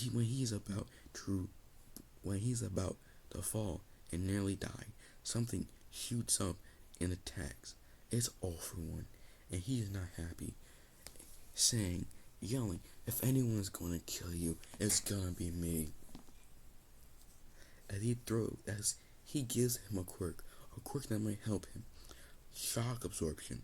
when he's about to when he's about to fall and nearly die, something shoots up and attacks. It's All For One, and he is not happy, saying, yelling, "If anyone's gonna kill you, it's gonna be me." As he gives him a quirk that might help him. Shock absorption.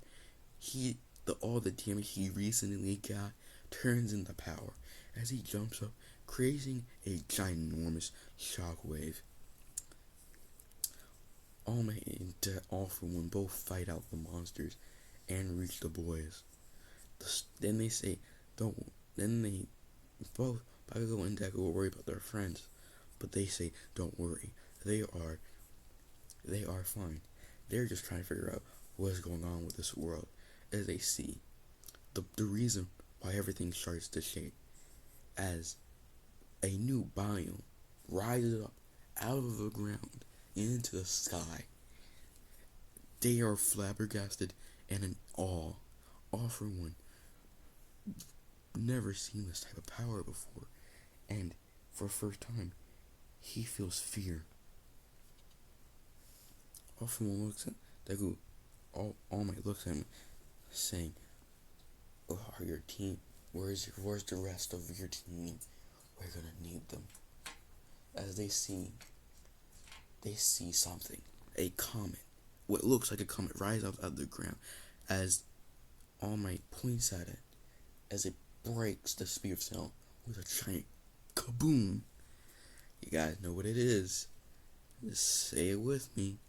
All the damage he recently got turns into power as he jumps up, creating a ginormous shockwave. All Might and All For One both fight out the monsters and reach the boys. Then they say, "Don't." Then they both Bakugo and Deku worry about their friends, but they say, "Don't worry. They are they are fine. They're just trying to figure out what's going on with this world." As they see the reason why everything starts to shake, as a new biome rises up out of the ground into the sky. They are flabbergasted and in awe. All For One, never seen this type of power before, and for the first time, he feels fear. All For One looks at Deku. All Might looks at him, saying, "Oh, are your team? Where's the rest of your team? We're gonna need them." As they see something, a comet, what looks like a comet, rise up out of the ground, as All Might points at it, as it breaks the speed of sound with a giant kaboom. You guys know what it is. Just say it with me.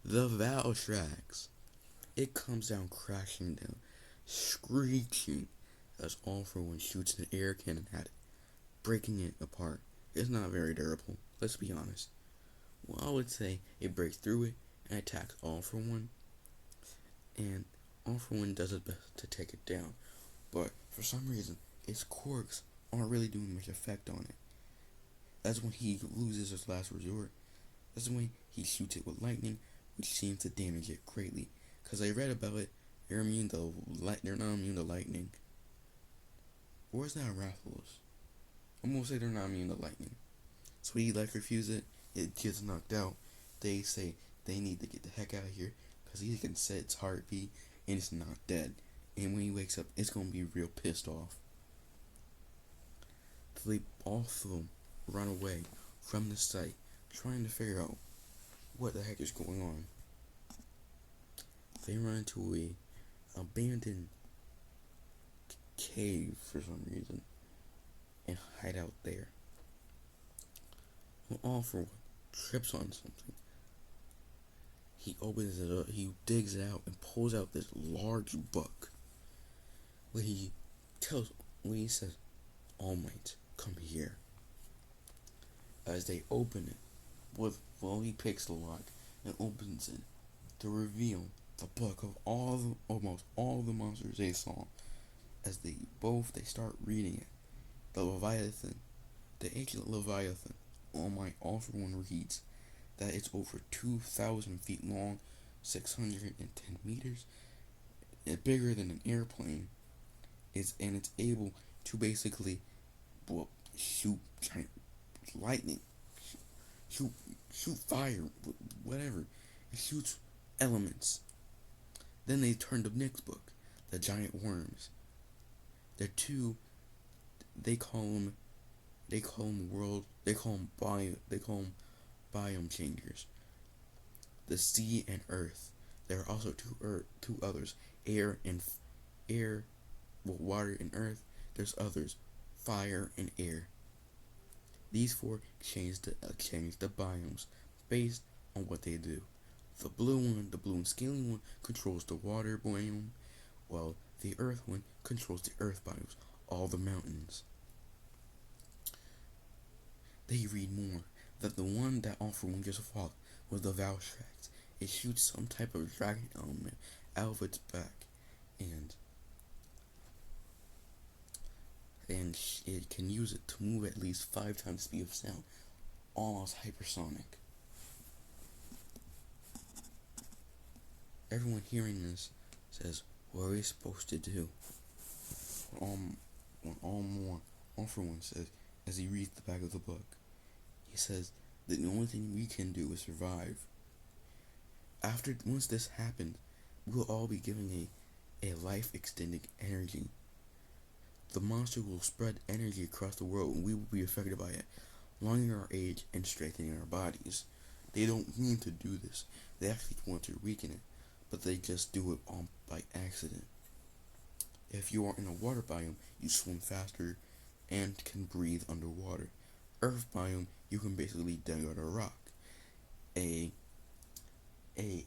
The Valstrax. It comes down crashing down, screeching, as All For One shoots an air cannon at it, breaking it apart. It's not very durable, let's be honest. Well, I would say it breaks through it and attacks All For One, and All For One does its best to take it down, but for some reason, its quirks aren't really doing much effect on it. That's when he loses his last resort. That's when he shoots it with lightning, which seems to damage it greatly. Because I read about it, they're not immune to lightning. Or is that Rathalos? I'm gonna say they're not immune to lightning. So he electrocutes it gets knocked out. They say they need to get the heck out of here because he can set its heartbeat and it's not dead. And when he wakes up, it's gonna be real pissed off. So they all of them run away from the site, trying to figure out what the heck is going on. They run into a abandoned cave for some reason and hide out there. Well, All For One trips on something. He opens it up, he digs it out and pulls out this large book where he says, "All Might, come here." As they open it, he picks the lock and opens it to reveal the book of almost all the monsters they saw. As they start reading it, the Leviathan, the ancient Leviathan, All For One reads that it's over 2,000 feet long, 610 meters, and bigger than an airplane. And it's able to basically shoot giant lightning, shoot fire, whatever. It shoots elements. Then they turn to the next book, the giant worms. They're two. They call them biome changers. The sea and earth. There are also two others, water and earth. There's others, fire and air. These four change the biomes based on what they do. The blue and scaly one, controls the water biome, while the earth one controls the earth biomes, all the mountains. They read more that the one that All For One just fought was the Valstrax. It shoots some type of dragon element out of its back, and it can use it to move at least 5 times the speed of sound, almost hypersonic. Everyone hearing this says, "What are we supposed to do?" All For One says, as he reads the back of the book. He says that the only thing we can do is survive. Once this happens, we'll all be given a life-extending energy. The monster will spread energy across the world, and we will be affected by it, longing our age and strengthening our bodies. They don't mean to do this. They actually want to weaken it, but they just do it all by accident. If you are in a water biome, you swim faster and can breathe underwater. Earth biome, you can basically dig out a rock. A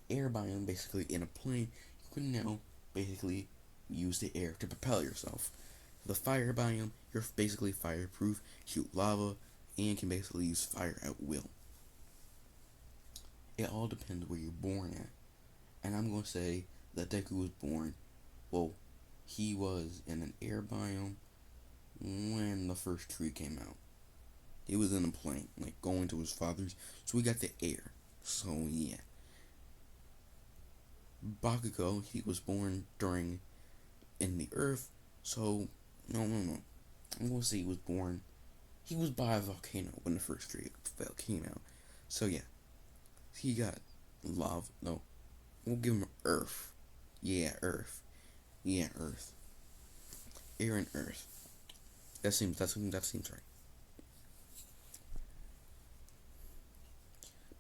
air biome, basically in a plane, you can now basically use the air to propel yourself. The fire biome, you're basically fireproof, shoot lava, and can basically use fire at will. It all depends where you're born at. And I'm going to say that Deku was born, well, he was in an air biome when the first tree came out. He was in a plane, like going to his father's, so we got the air. So yeah. Bakugo, he was born in the earth, so no. I'm gonna say he was by a volcano when the first tree came out. So yeah. He got lava, no. We'll give him earth. Yeah, earth. Yeah, earth. Air and earth. That seems right.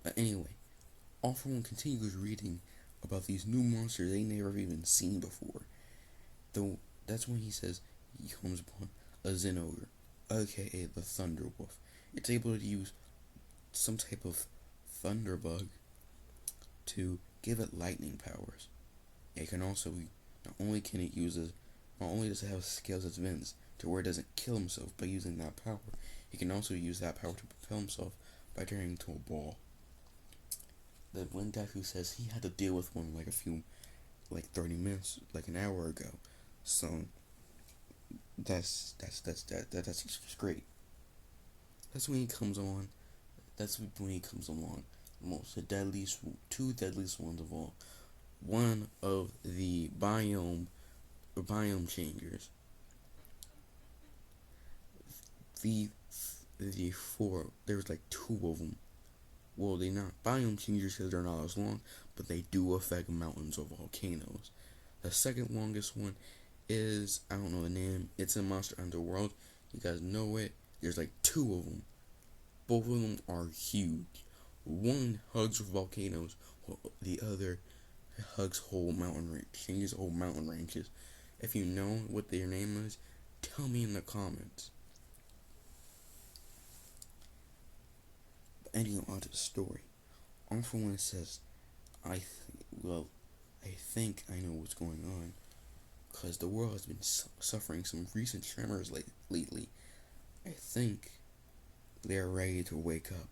But anyway, All For One continues reading about these new monsters they never even seen before. Though that's when he says he comes upon a Zenogre, aka the Thunder Wolf. It's able to use some type of thunderbug to give it lightning powers. It can also not only does it have scales as vents to where it doesn't kill himself by using that power, he can also use that power to propel himself by turning into a ball. The when Deku says he had to deal with one like 30 minutes, like an hour ago. So that's just great. That's when he comes on. That's when he comes along. Two deadliest ones of all. One of the biome changers. The four. There's like two of them. Well, they're not biome changers because they're not as long, but they do affect mountains or volcanoes. The second longest one is, I don't know the name. It's in Monster Hunter World. You guys know it. There's like two of them. Both of them are huge. One hugs volcanoes, while the other hugs whole mountain range, changes whole mountain ranges. If you know what their name is, tell me in the comments. But anyway, on to the story. All For One says, I think I know what's going on, because the world has been suffering some recent tremors lately. I think they're ready to wake up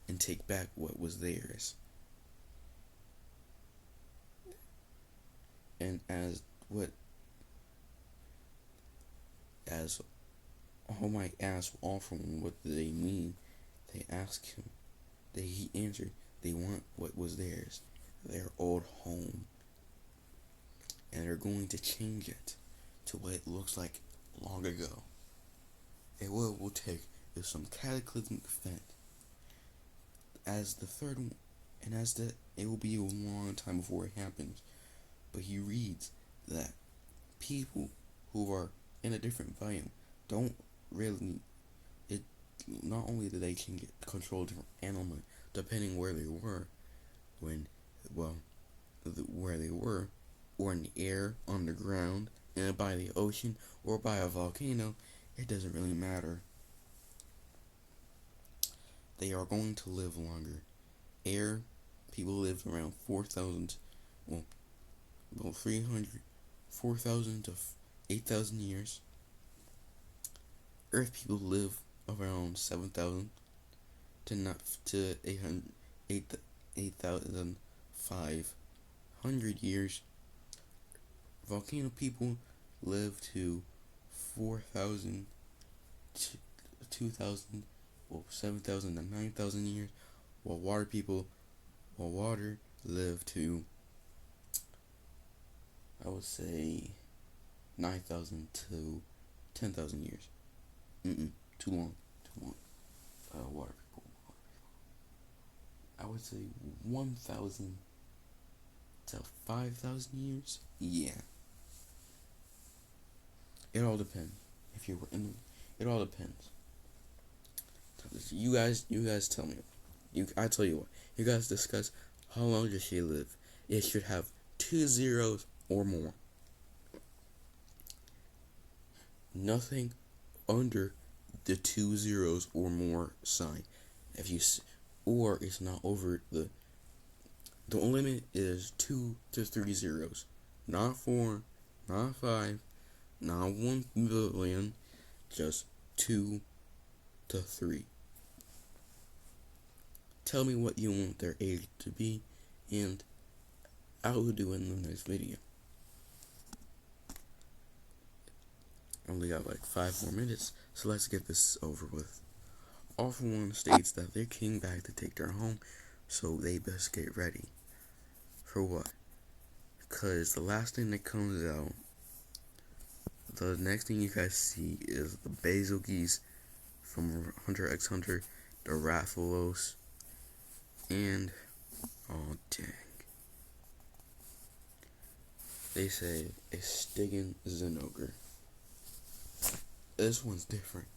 and take back what was theirs. And as All Might asked All For One what do they mean, they asked him. He answered, they want what was theirs, their old home. And they're going to change it to what it looks like long ago. And what it will take is some cataclysmic event. As the third one, and it will be a long time before it happens. But he reads that people who are in a different biome don't really. It not only do they can control different animals depending where they were, where they were, or in the air, on the ground, and by the ocean, or by a volcano, it doesn't really matter. They are going to live longer. Air people live around 4,000, 4,000 to 8,000 years. Earth people live around 7,000 to 8,500 years. Volcano people live to 4,000 to 2,000, 7,000 to 9,000 years, while water live to, I would say, 9,000 to 10,000 years. Too long. Come on, water people. I would say 1,000 to 5,000 years. Yeah, it all depends. If you were in, it all depends. You guys tell me. I tell you what. You guys discuss how long does she live. It should have 2 zeros or more. Nothing under the 2 zeros or more sign. If you or it's not over the limit is 2 to 3 zeros, not 4, not 5, not 1 billion, just 2 to 3. Tell me what you want their age to be, and I will do it in the next video. I only got like 5 more minutes, so let's get this over with. All for One states that they're king back to take their home, so they best get ready. For what? Because the last thing that comes out, the next thing you guys see is the Basil Geese from Hunter x Hunter, the Rathalos, and oh dang, they say a Stygian Zinogre. This one's different.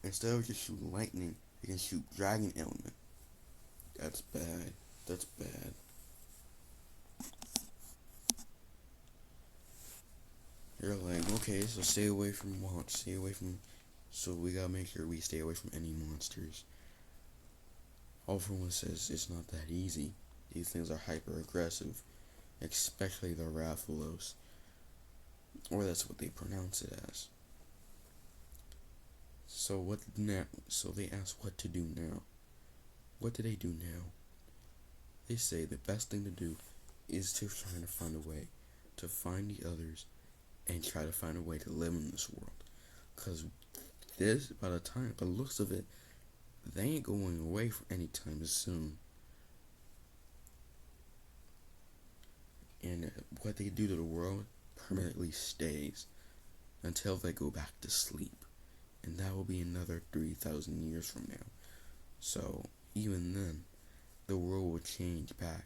Instead of just shooting lightning, you can shoot dragon element. That's bad. That's bad. You're like, okay, so stay away from so we gotta make sure we stay away from any monsters. All for One says it's not that easy. These things are hyper aggressive, especially the Rathalos. Or that's what they pronounce it as. So what now? So they ask what to do now. What do they do now? They say the best thing to do is to try to find a way to find the others and try to find a way to live in this world. Because this, by the time, the looks of it, they ain't going away for any time soon. And what they do to the world permanently stays until they go back to sleep. And that will be another 3,000 years from now. So, even then, the world will change back.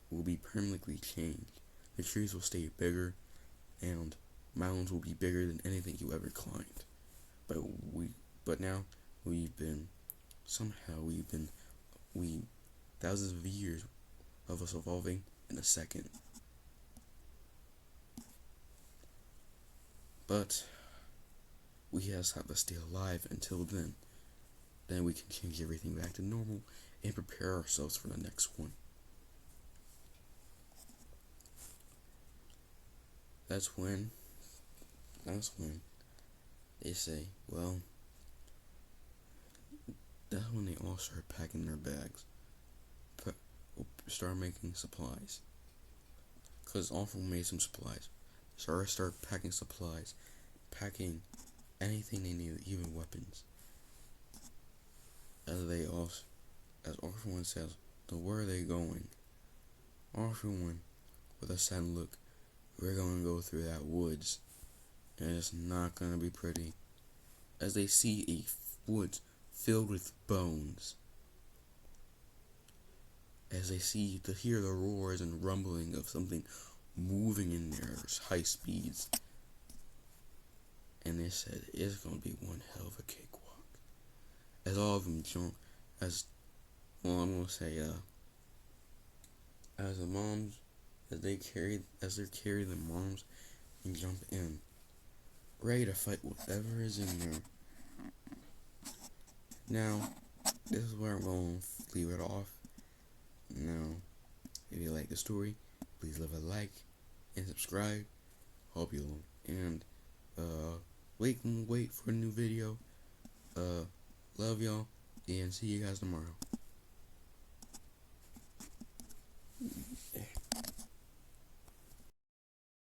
Will be permanently changed. The trees will stay bigger, and mountains will be bigger than anything you ever climbed. But now, thousands of years of us evolving in a second. But we just have to stay alive until then. Then we can change everything back to normal and prepare ourselves for the next one. That's when they say, well, that's when they all start packing their bags. Start making supplies. Because All For One made some supplies. So I start packing supplies. Packing anything they need, even weapons. As All For One says, so where are they going? All For One, with a sad look, we're going to go through that woods. And it's not going to be pretty. As they see a woods filled with bones. As they hear the roars and rumbling of something moving in their high speeds. And they said, it's going to be one hell of a cakewalk. As all of them jump, I'm going to say, as the moms, as they're carrying the moms and jump in, ready to fight whatever is in there. Now, this is where I'm going to leave it off. Now, if you like the story, please leave a like and subscribe. Hope you'll wait for a new video. Love y'all and see you guys tomorrow.